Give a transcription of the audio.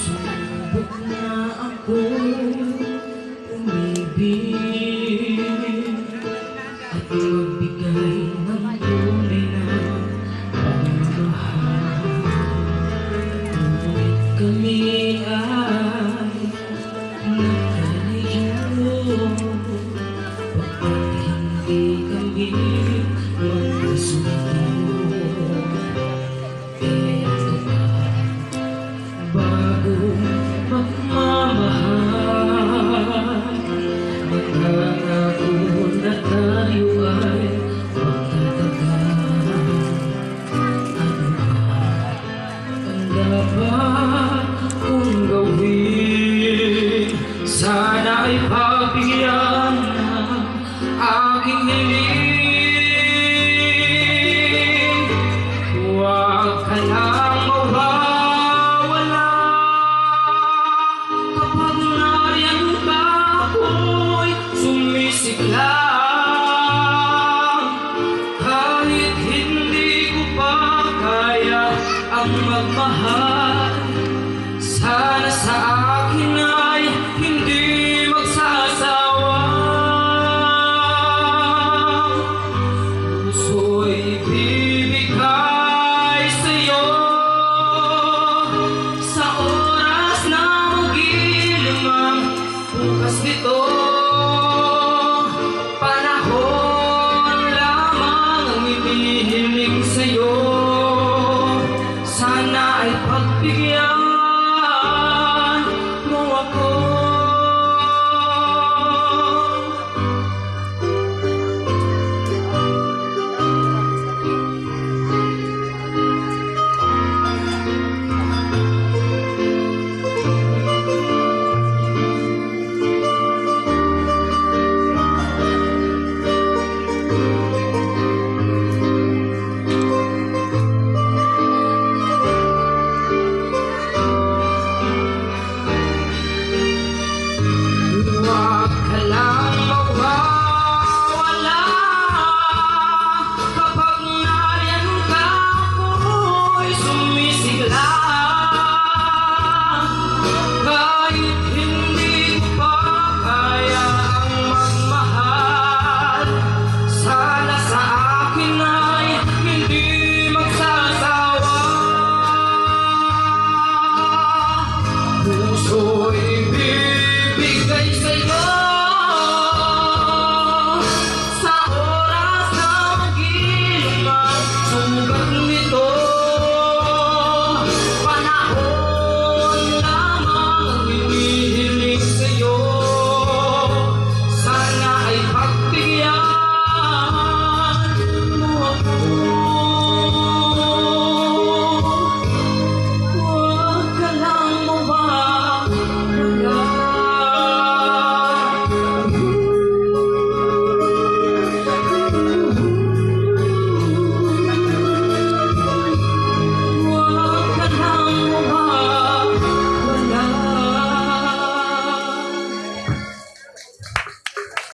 Subok na ako umibig at magbigay ng tunay na pagmamahal. Ngunit kami ay nagkalayo pagkat hindi kami magkasundo. Eto na bagong pagmamahal, magkakako na tayo ay magtatagal. Ano ba ang dapat kong gawin? Sana ay pagbigyan ng aking hiling. Huwag ka lang mawawala kapag nariyan ka, ako'y sumisiglang. Kahit hindi ko pa kaya ang magmahal, sana sa akin ay hindi magsasawa. Puso'y bibigay sa'yo sa oras na magilim ang bukas nito. Panahon lamang ang inihiling sa'yo. Sana ay pagbigyan mo ako. Huwag ka lang mawawala kapag nariyan ka, ako'y sumisiglang. Kahit hindi ko pa kaya ang magmahal, sana sa akin ay hindi magsasawa. Puso'y bibigay sa'yo